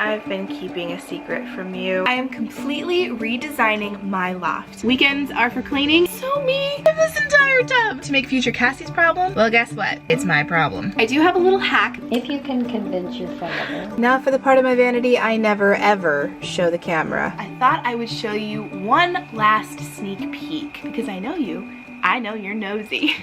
I've been keeping a secret from you. I am completely redesigning my loft. Weekends are for cleaning. So me in this entire tub. To make future Cassie's problem? Well, guess what? It's my problem. I do have a little hack. If you can convince your father. Now for the part of my vanity I never ever show the camera. I thought I would show you one last sneak peek because I know you. I know you're nosy.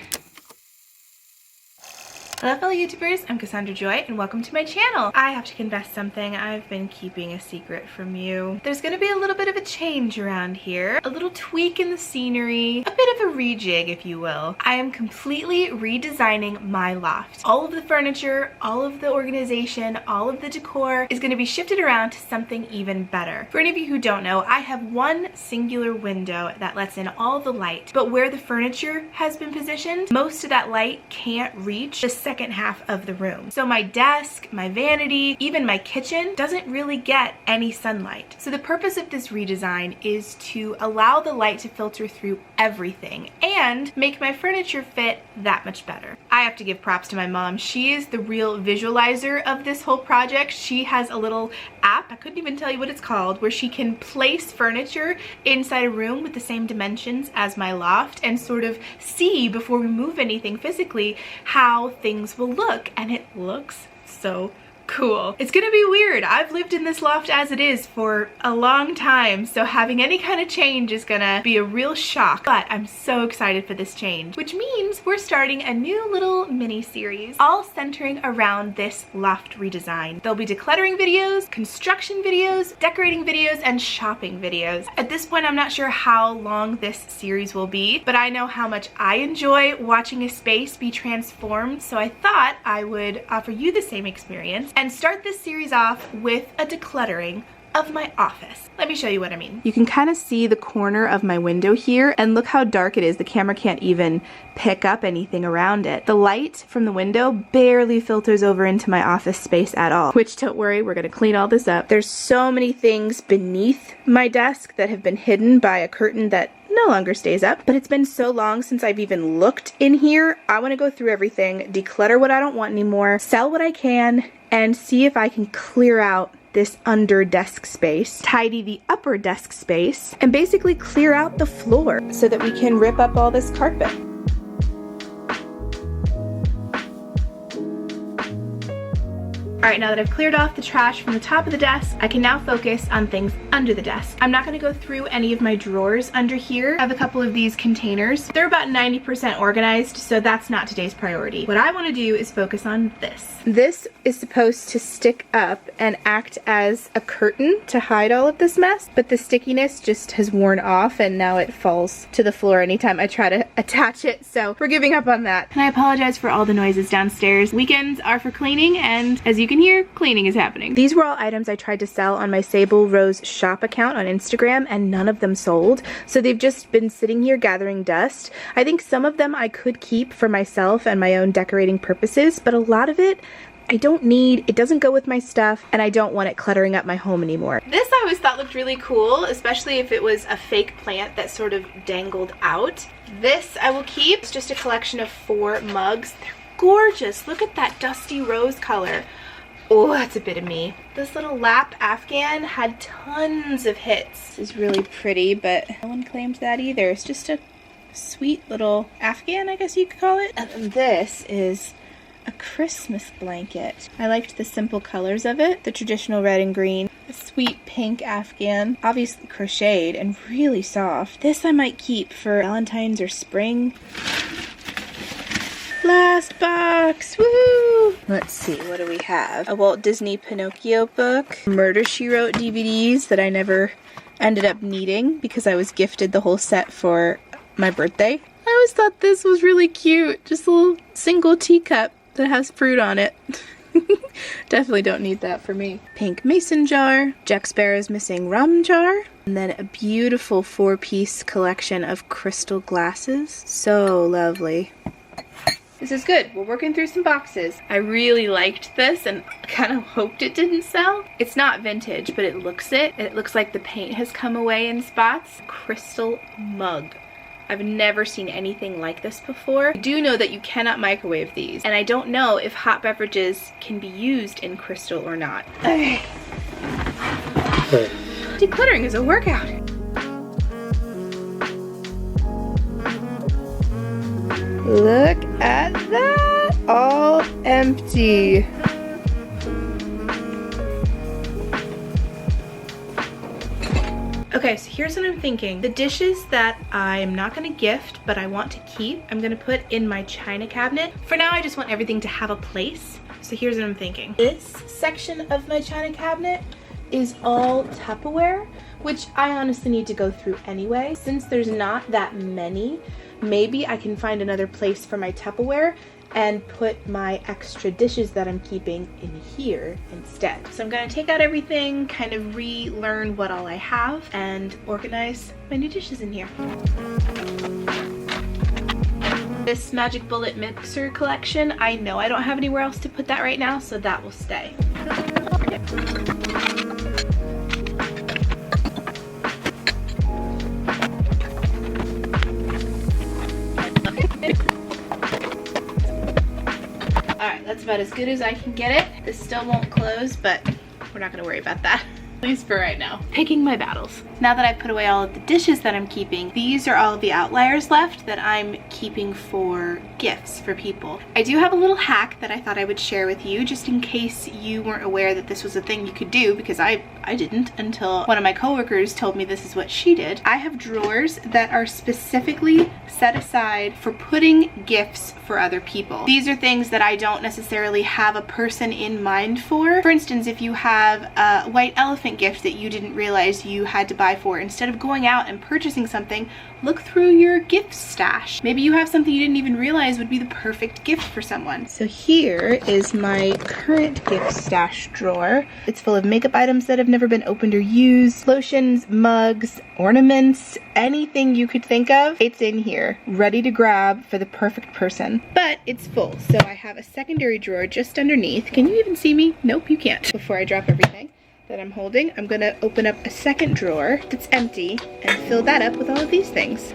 Hello fellow YouTubers, I'm Cassandra Joy and welcome to my channel. I have to confess something. I've been keeping a secret from you. There's gonna be a little bit of a change around here. A little tweak in the scenery. A bit of a rejig, if you will. I am completely redesigning my loft. All of the furniture, all of the organization, all of the decor is gonna be shifted around to something even better. For any of you who don't know, I have one singular window that lets in all the light, but where the furniture has been positioned, most of that light can't reach the second half of the room. So my desk, my vanity, even my kitchen doesn't really get any sunlight. So the purpose of this redesign is to allow the light to filter through everything and make my furniture fit that much better. I have to give props to my mom. She is the real visualizer of this whole project. She has a little app, I couldn't even tell you what it's called, where she can place furniture inside a room with the same dimensions as my loft and sort of see before we move anything physically how things will look, and it looks so cool. It's gonna be weird. I've lived in this loft as it is for a long time, so having any kind of change is gonna be a real shock, but I'm so excited for this change, which means we're starting a new little mini series all centering around this loft redesign. There'll be decluttering videos, construction videos, decorating videos, and shopping videos. At this point, I'm not sure how long this series will be, but I know how much I enjoy watching a space be transformed, so I thought I would offer you the same experience and start this series off with a decluttering of my office. Let me show you what I mean. You can kind of see the corner of my window here, and look how dark it is. The camera can't even pick up anything around it. The light from the window barely filters over into my office space at all, which don't worry, we're gonna clean all this up. There's so many things beneath my desk that have been hidden by a curtain that no longer stays up, but it's been so long since I've even looked in here. I want to go through everything, declutter what I don't want anymore, sell what I can, and see if I can clear out this under desk space, tidy the upper desk space, and basically clear out the floor so that we can rip up all this carpet. Alright, now that I've cleared off the trash from the top of the desk, I can now focus on things under the desk. I'm not going to go through any of my drawers under here. I have a couple of these containers. They're about 90% organized, so that's not today's priority. What I want to do is focus on this. This is supposed to stick up and act as a curtain to hide all of this mess, but the stickiness just has worn off and now it falls to the floor anytime I try to attach it, so we're giving up on that. And I apologize for all the noises downstairs. Weekends are for cleaning, and as you can hear, cleaning is happening. These were all items I tried to sell on my Sable Rose shop account on Instagram, and none of them sold, so they've just been sitting here gathering dust. I think some of them I could keep for myself and my own decorating purposes, but a lot of it I don't need, it doesn't go with my stuff, and I don't want it cluttering up my home anymore. This I always thought looked really cool, especially if it was a fake plant that sort of dangled out. This I will keep. It's just a collection of 4 mugs. They're gorgeous. Look at that dusty rose color. Oh, that's a bit of me. This little lap Afghan had tons of hits. This is really pretty, but no one claimed that either. It's just a sweet little Afghan, I guess you could call it. And this is a Christmas blanket. I liked the simple colors of it, the traditional red and green. A sweet pink Afghan, obviously crocheted and really soft. This I might keep for Valentine's or spring. Last box, woohoo! Let's see, what do we have? A Walt Disney Pinocchio book, Murder, She Wrote DVDs that I never ended up needing because I was gifted the whole set for my birthday. I always thought this was really cute, just a little single teacup that has fruit on it. Definitely don't need that for me. Pink mason jar, Jack Sparrow's Missing Rum jar, and then a beautiful 4-piece collection of crystal glasses. So lovely. This is good. We're working through some boxes. I really liked this and kind of hoped it didn't sell. It's not vintage, but it looks it. It looks like the paint has come away in spots. Crystal mug. I've never seen anything like this before. I do know that you cannot microwave these, and I don't know if hot beverages can be used in crystal or not. Okay. Decluttering is a workout. Look at that, all empty. Okay, so here's what I'm thinking. The dishes that I'm not gonna gift, but I want to keep, I'm gonna put in my china cabinet. For now, I just want everything to have a place. So here's what I'm thinking. This section of my china cabinet is all Tupperware, which I honestly need to go through anyway. Since there's not that many, maybe I can find another place for my Tupperware and put my extra dishes that I'm keeping in here instead. So I'm gonna take out everything, kind of relearn what all I have, and organize my new dishes in here. This Magic Bullet mixer collection, I know I don't have anywhere else to put that right now, so that will stay. That's about as good as I can get it. This still won't close, but we're not gonna worry about that, at least for right now. Picking my battles. Now that I've put away all of the dishes that I'm keeping, these are all of the outliers left that I'm keeping for gifts for people. I do have a little hack that I thought I would share with you, just in case you weren't aware that this was a thing you could do, because I didn't until one of my coworkers told me this is what she did. I have drawers that are specifically set aside for putting gifts for other people. These are things that I don't necessarily have a person in mind for. For instance, if you have a white elephant gift that you didn't realize you had to buy for, instead of going out and purchasing something, look through your gift stash. Maybe you have something you didn't even realize would be the perfect gift for someone. So here is my current gift stash drawer. It's full of makeup items that have never been opened or used, lotions, mugs, ornaments, anything you could think of, it's in here, ready to grab for the perfect person. But it's full, so I have a secondary drawer just underneath. Can you even see me? Nope, you can't. Before I drop everything that I'm holding, I'm gonna open up a second drawer that's empty and fill that up with all of these things.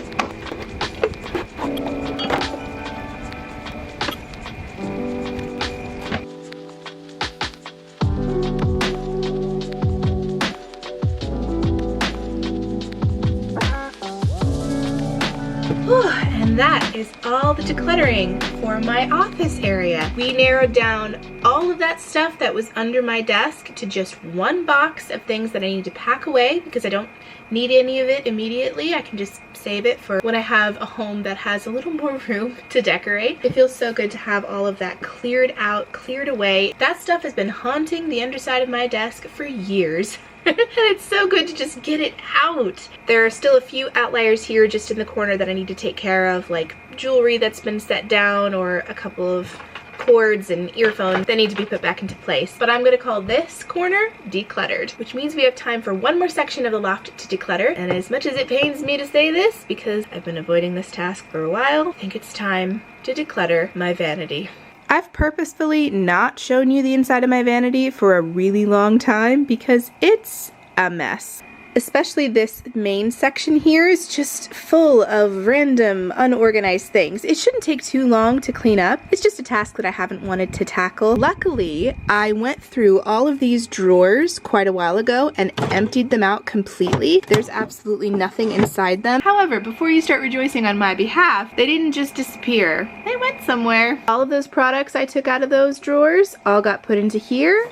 And that is all the decluttering for my office area. We narrowed down all of that stuff that was under my desk to just one box of things that I need to pack away because I don't need any of it immediately. I can just save it for when I have a home that has a little more room to decorate. It feels so good to have all of that cleared out, cleared away. That stuff has been haunting the underside of my desk for years. And it's so good to just get it out. There are still a few outliers here just in the corner that I need to take care of, like jewelry that's been set down or a couple of cords and earphones that need to be put back into place. But I'm gonna call this corner decluttered, which means we have time for one more section of the loft to declutter. And as much as it pains me to say this, because I've been avoiding this task for a while, I think it's time to declutter my vanity. I've purposefully not shown you the inside of my vanity for a really long time because it's a mess. Especially this main section here is just full of random, unorganized things. It shouldn't take too long to clean up. It's just a task that I haven't wanted to tackle. Luckily, I went through all of these drawers quite a while ago and emptied them out completely. There's absolutely nothing inside them. However, before you start rejoicing on my behalf, they didn't just disappear. They went somewhere. All of those products I took out of those drawers all got put into here,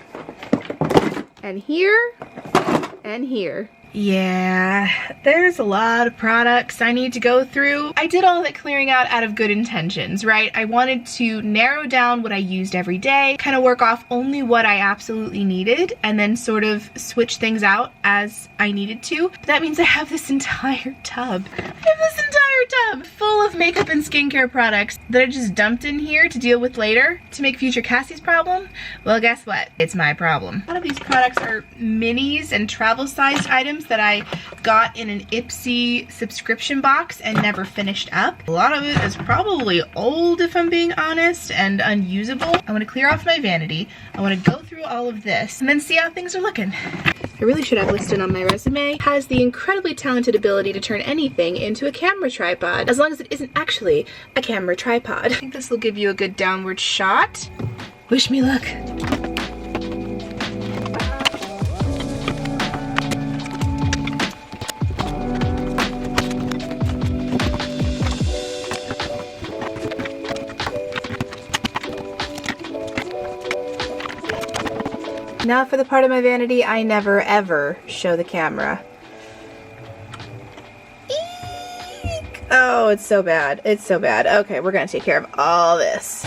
and here, and here. Yeah, there's a lot of products I need to go through. I did all that clearing out of good intentions, right? I wanted to narrow down what I used every day, kind of work off only what I absolutely needed, and then sort of switch things out as I needed to. But that means I have this entire tub. Full of makeup and skincare products that I just dumped in here to deal with later to make future Cassie's problem. Well, guess what? It's my problem. A lot of these products are minis and travel-sized items that I got in an Ipsy subscription box and never finished up. A lot of it is probably old, if I'm being honest, and unusable. I want to clear off my vanity. I want to go through all of this and then see how things are looking. I really should have listed on my resume, has the incredibly talented ability to turn anything into a camera tripod, as long as it isn't actually a camera tripod. I think this will give you a good downward shot. Wish me luck. Now for the part of my vanity I never ever show the camera. Eek! Oh, it's so bad. It's so bad. Okay, we're gonna take care of all this.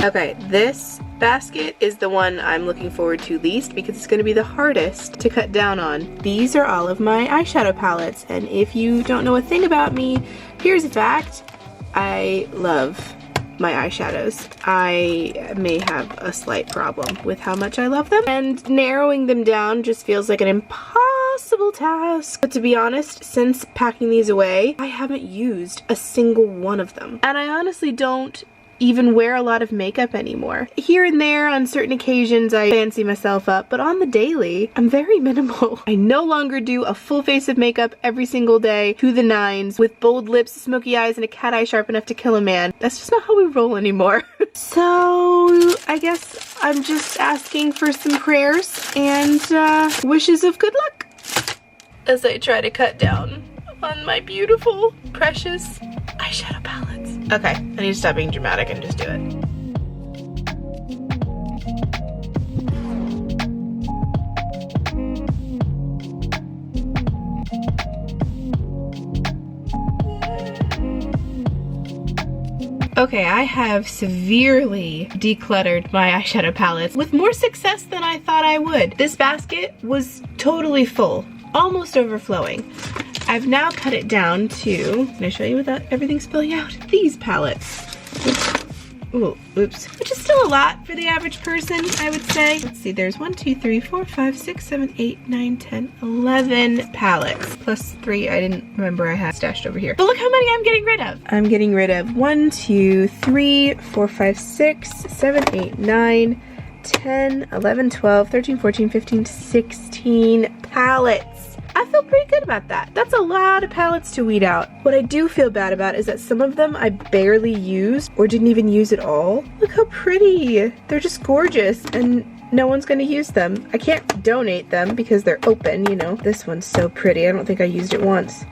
Okay, this basket is the one I'm looking forward to least because it's going to be the hardest to cut down on. These are all of my eyeshadow palettes, and if you don't know a thing about me, here's a fact. I love my eyeshadows. I may have a slight problem with how much I love them, and narrowing them down just feels like an impossible task. But to be honest, since packing these away, I haven't used a single one of them. And I honestly don't even wear a lot of makeup anymore. Here and there on certain occasions I fancy myself up, but on the daily I'm very minimal. I no longer do a full face of makeup every single day to the nines with bold lips, smoky eyes, and a cat eye sharp enough to kill a man. That's just not how we roll anymore. So I guess I'm just asking for some prayers and wishes of good luck as I try to cut down on my beautiful, precious eyeshadow palettes. Okay, I need to stop being dramatic and just do it. Okay, I have severely decluttered my eyeshadow palettes with more success than I thought I would. This basket was totally full, almost overflowing. I've now cut it down to, can I show you without everything spilling out? These palettes. Ooh, oops. Which is still a lot for the average person, I would say. Let's see, there's 1, 2, 3, 4, 5, 6, 7, 8, 9, 10, 11 palettes. Plus 3 I didn't remember I had stashed over here. But look how many I'm getting rid of. I'm getting rid of 1, 2, 3, 4, 5, 6, 7, 8, 9, 10, 11, 12, 13, 14, 15, 16 palettes. I feel pretty good about that. That's a lot of palettes to weed out. What I do feel bad about is that some of them I barely used or didn't even use at all. Look how pretty. They're just gorgeous and no one's gonna use them. I can't donate them because they're open, you know. This one's so pretty. I don't think I used it once.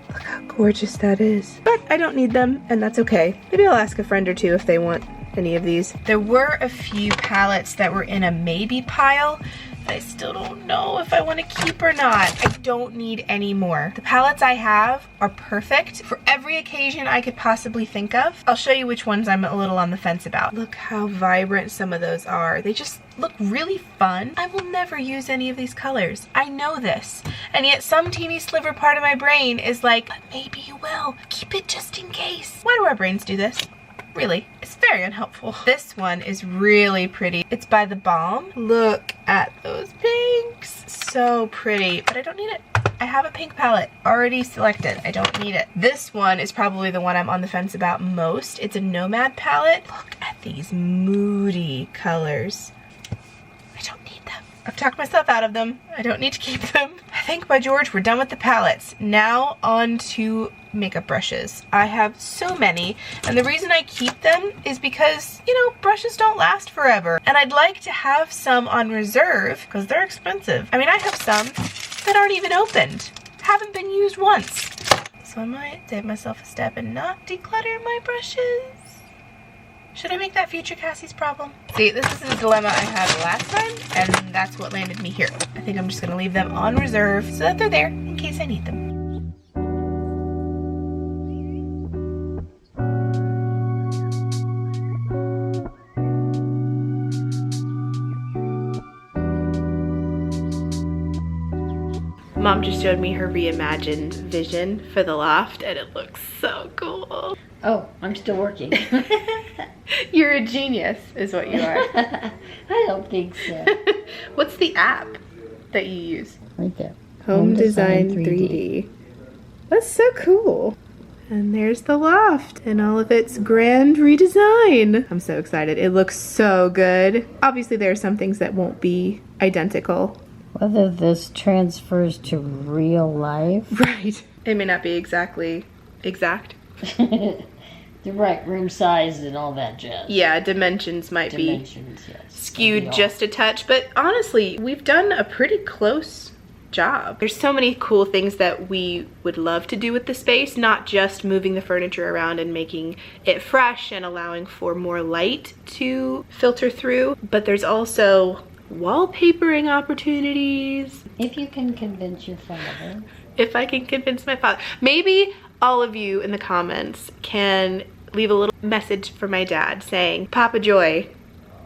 Look how gorgeous that is. But I don't need them and that's okay. Maybe I'll ask a friend or two if they want any of these. There were a few palettes that were in a maybe pile. I still don't know if I want to keep or not. I don't need any more. The palettes I have are perfect for every occasion I could possibly think of. I'll show you which ones I'm a little on the fence about. Look how vibrant some of those are. They just look really fun. I will never use any of these colors. I know this. And yet some teeny sliver part of my brain is like, but maybe you will. Keep it just in case. Why do our brains do this? Really, it's very unhelpful. This one is really pretty. It's by The Balm. Look at those pinks. So pretty, but I don't need it. I have a pink palette already selected. I don't need it. This one is probably the one I'm on the fence about most. It's a Nomad palette. Look at these moody colors. I don't need them. I've talked myself out of them. I don't need to keep them. I think, by George, we're done with the palettes. Now on to makeup brushes. I have so many, and the reason I keep them is because, you know, brushes don't last forever, and I'd like to have some on reserve because they're expensive. I mean, I have some that aren't even opened, haven't been used once, so I might save myself a step and not declutter my brushes. Should I make that future Cassie's problem? See, this is the dilemma I had last time, and that's what landed me here. I think I'm just gonna leave them on reserve so that they're there in case I need them. Mom just showed me her reimagined vision for the loft and it looks so cool. Oh, I'm still working. You're a genius is what you are. I don't think so. What's the app that you use? Right there. Home Design 3D. That's so cool. And there's the loft and all of its grand redesign. I'm so excited. It looks so good. Obviously there are some things that won't be identical. Whether this transfers to real life. Right. It may not be exactly exact. The right room size and all that jazz. Yeah, dimensions might be skewed just a touch, but honestly, we've done a pretty close job. There's so many cool things that we would love to do with the space, not just moving the furniture around and making it fresh and allowing for more light to filter through, but there's also wallpapering opportunities. If you can convince your father. If I can convince my father. Maybe all of you in the comments can leave a little message for my dad saying, Papa Joy,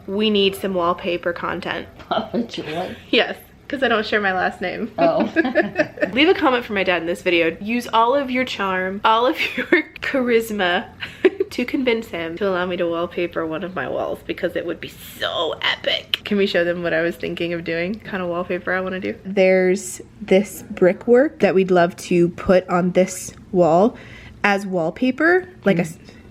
we need some wallpaper content. Papa Joy? Yes, because I don't share my last name. Oh. Leave a comment for my dad in this video. Use all of your charm, all of your charisma to convince him to allow me to wallpaper one of my walls, because it would be so epic. Can we show them what I was thinking of doing? Kind of wallpaper I want to do. There's this brickwork that we'd love to put on this wall as wallpaper, like a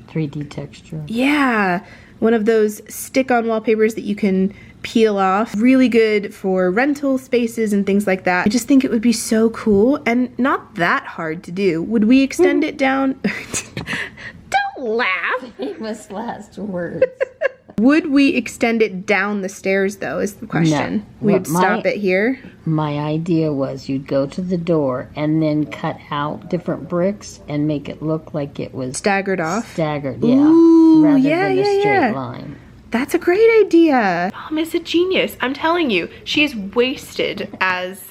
3D texture. Yeah, one of those stick-on wallpapers that you can peel off. Really good for rental spaces and things like that. I just think it would be so cool and not that hard to do. Would we extend it down? Don't laugh. Famous last words. Would we extend it down the stairs though is the question. No. We'd stop it here. My idea was you'd go to the door and then cut out different bricks and make it look like it was staggered off. Staggered, yeah. Ooh, rather yeah, than a yeah, straight yeah. line. That's a great idea. Mom is a genius. I'm telling you, she is wasted as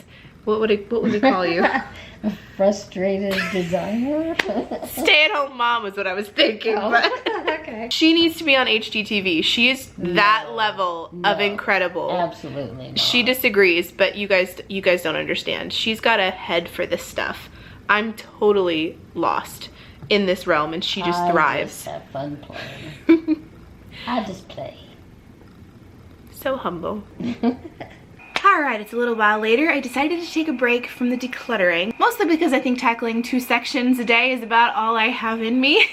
what would we call you? A frustrated designer? Stay-at-home mom is what I was thinking. Oh. But Okay. she needs to be on HGTV. She is that level of incredible. Absolutely not. She disagrees, but you guys don't understand. She's got a head for this stuff. I'm totally lost in this realm, and she just thrives. I just have fun playing. I just play. So humble. Alright, it's a little while later. I decided to take a break from the decluttering, mostly because I think tackling 2 sections a day is about all I have in me.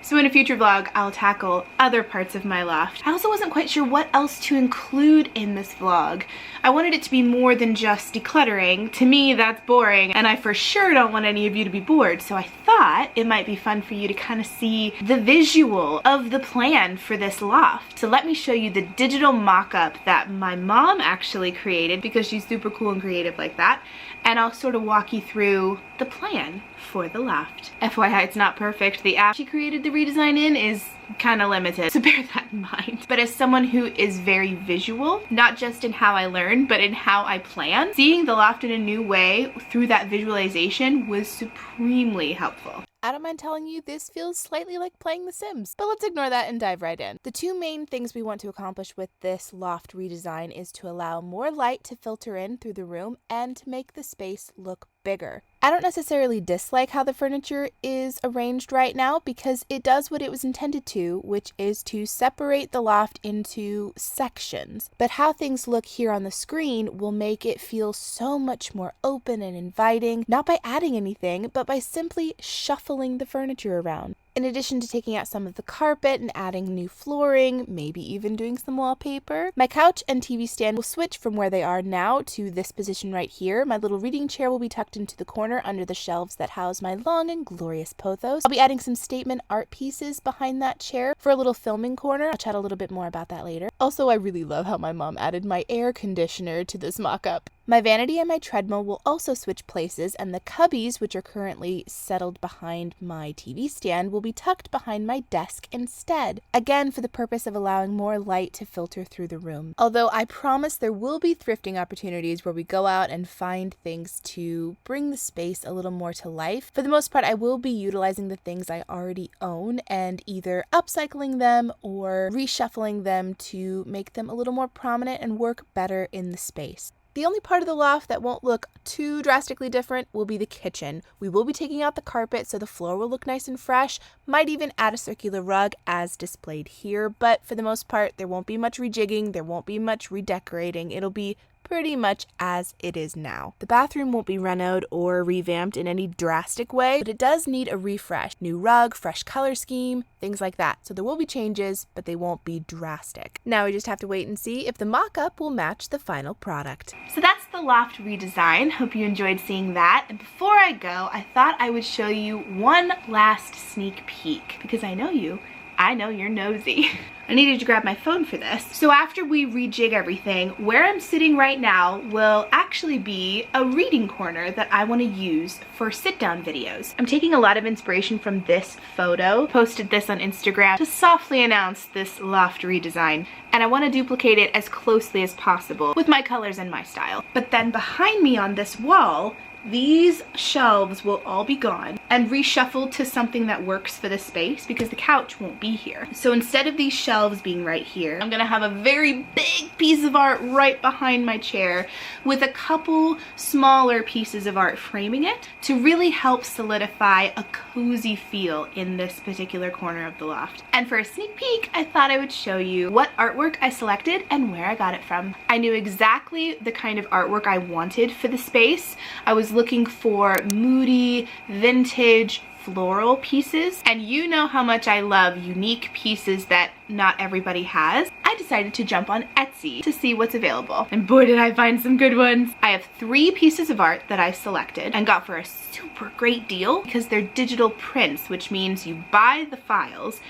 So in a future vlog, I'll tackle other parts of my loft. I also wasn't quite sure what else to include in this vlog. I wanted it to be more than just decluttering. To me, that's boring, and I for sure don't want any of you to be bored, so I thought it might be fun for you to kind of see the visual of the plan for this loft. So let me show you the digital mock-up that my mom actually created, because she's super cool and creative like that, and I'll sort of walk you through the plan for the loft. FYI, it's not perfect. The app she created the redesign in is kind of limited, so bear that in mind. But as someone who is very visual, not just in how I learn, but in how I plan, seeing the loft in a new way through that visualization was supremely helpful. I don't mind telling you this feels slightly like playing The Sims, but let's ignore that and dive right in. The 2 main things we want to accomplish with this loft redesign is to allow more light to filter in through the room and to make the space look bigger. I don't necessarily dislike how the furniture is arranged right now, because it does what it was intended to, which is to separate the loft into sections. But how things look here on the screen will make it feel so much more open and inviting, not by adding anything, but by simply shuffling the furniture around. In addition to taking out some of the carpet and adding new flooring, maybe even doing some wallpaper, my couch and TV stand will switch from where they are now to this position right here. My little reading chair will be tucked into the corner under the shelves that house my long and glorious pothos. I'll be adding some statement art pieces behind that chair for a little filming corner. I'll chat a little bit more about that later. Also, I really love how my mom added my air conditioner to this mock-up. My vanity and my treadmill will also switch places, and the cubbies, which are currently settled behind my TV stand, will be tucked behind my desk instead. Again, for the purpose of allowing more light to filter through the room. Although I promise there will be thrifting opportunities where we go out and find things to bring the space a little more to life. For the most part, I will be utilizing the things I already own and either upcycling them or reshuffling them to make them a little more prominent and work better in the space. The only part of the loft that won't look too drastically different will be the kitchen. We will be taking out the carpet so the floor will look nice and fresh, might even add a circular rug as displayed here, but for the most part there won't be much rejigging, there won't be much redecorating. It'll be pretty much as it is now. The bathroom won't be renoed or revamped in any drastic way, but it does need a refresh. New rug, fresh color scheme, things like that. So there will be changes, but they won't be drastic. Now we just have to wait and see if the mock-up will match the final product. So that's the loft redesign. Hope you enjoyed seeing that. And before I go, I thought I would show you one last sneak peek because I know you're nosy. I needed to grab my phone for this. So after we rejig everything, where I'm sitting right now will actually be a reading corner that I want to use for sit-down videos. I'm taking a lot of inspiration from this photo. Posted this on Instagram to softly announce this loft redesign. And I want to duplicate it as closely as possible with my colors and my style. But then behind me on this wall, these shelves will all be gone and reshuffled to something that works for the space because the couch won't be here. So instead of these shelves being right here, I'm gonna have a very big piece of art right behind my chair with a couple smaller pieces of art framing it to really help solidify a cozy feel in this particular corner of the loft. And for a sneak peek, I thought I would show you what artwork I selected and where I got it from. I knew exactly the kind of artwork I wanted for the space. I was looking for moody, vintage, floral pieces, and you know how much I love unique pieces that not everybody has. I decided to jump on Etsy to see what's available, and boy did I find some good ones. I have 3 pieces of art that I selected and got for a super great deal because they're digital prints, which means you buy the files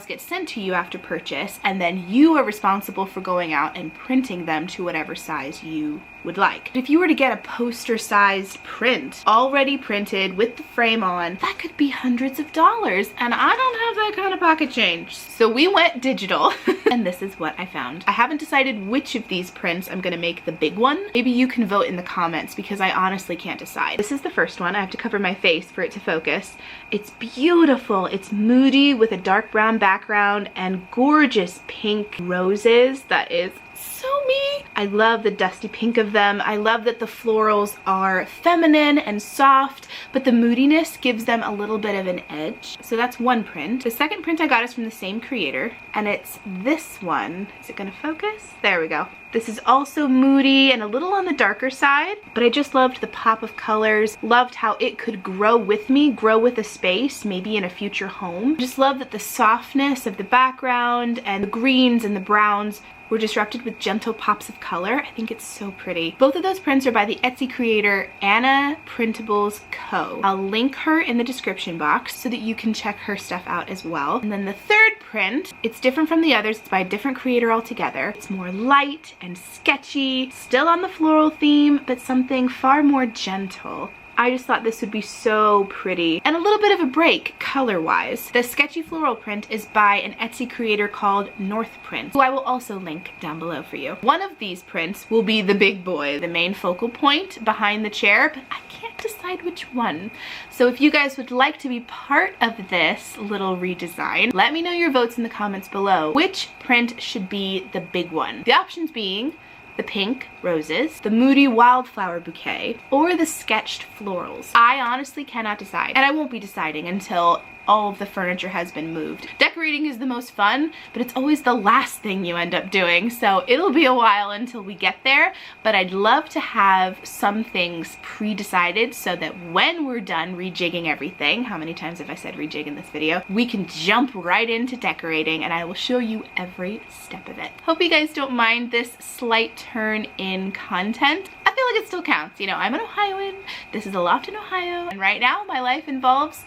get sent to you after purchase, and then you are responsible for going out and printing them to whatever size you would like. If you were to get a poster-sized print already printed with the frame on, that could be hundreds of dollars, and I don't have that kind of pocket change. So we went digital and this is what I found. I haven't decided which of these prints I'm gonna make the big one. Maybe you can vote in the comments because I honestly can't decide. This is the first one. I have to cover my face for it to focus. It's beautiful. It's moody with a dark brown background and gorgeous pink roses. That is so me. I love the dusty pink of them. I love that the florals are feminine and soft, but the moodiness gives them a little bit of an edge. So that's one print. The second print I got is from the same creator, and it's this one. Is it gonna focus? There we go. This is also moody and a little on the darker side, but I just loved the pop of colors, loved how it could grow with me, grow with a space, maybe in a future home. Just love that the softness of the background and the greens and the browns were disrupted with gentle pops of color. I think it's so pretty. Both of those prints are by the Etsy creator Anna Printables Co. I'll link her in the description box so that you can check her stuff out as well. And then the third print, it's different from the others. It's by a different creator altogether. It's more light and sketchy, still on the floral theme, but something far more gentle. I just thought this would be so pretty and a little bit of a break color-wise. The sketchy floral print is by an Etsy creator called North Print, who I will also link down below for you. One of these prints will be the big boy, the main focal point behind the chair, but I can't decide which one. So if you guys would like to be part of this little redesign, let me know your votes in the comments below. Which print should be the big one? The options being the pink roses, the moody wildflower bouquet, or the sketched florals. I honestly cannot decide, and I won't be deciding until all of the furniture has been moved. Decorating is the most fun, but it's always the last thing you end up doing, so it'll be a while until we get there, but I'd love to have some things pre-decided so that when we're done rejigging everything, how many times have I said rejig in this video, we can jump right into decorating and I will show you every step of it. Hope you guys don't mind this slight turn in content. I feel like it still counts. You know, I'm an Ohioan, this is a loft in Ohio, and right now my life involves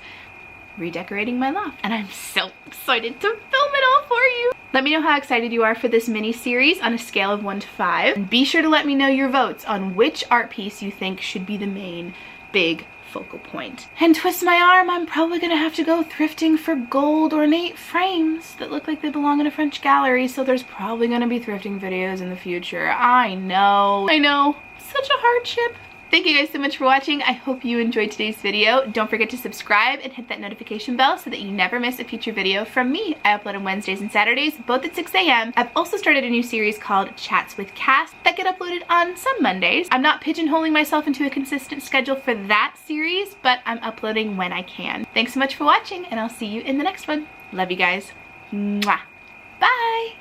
redecorating my loft, and I'm so excited to film it all for you. Let me know how excited you are for this mini series on a scale of 1 to 5, and be sure to let me know your votes on which art piece you think should be the main big focal point. And twist my arm, I'm probably gonna have to go thrifting for gold ornate frames that look like they belong in a French gallery, so there's probably gonna be thrifting videos in the future. I know, such a hardship. Thank you guys so much for watching. I hope you enjoyed today's video. Don't forget to subscribe and hit that notification bell so that you never miss a future video from me. I upload on Wednesdays and Saturdays, both at 6 a.m. I've also started a new series called Chats with Cass that get uploaded on some Mondays. I'm not pigeonholing myself into a consistent schedule for that series, but I'm uploading when I can. Thanks so much for watching, and I'll see you in the next one. Love you guys. Mwah. Bye.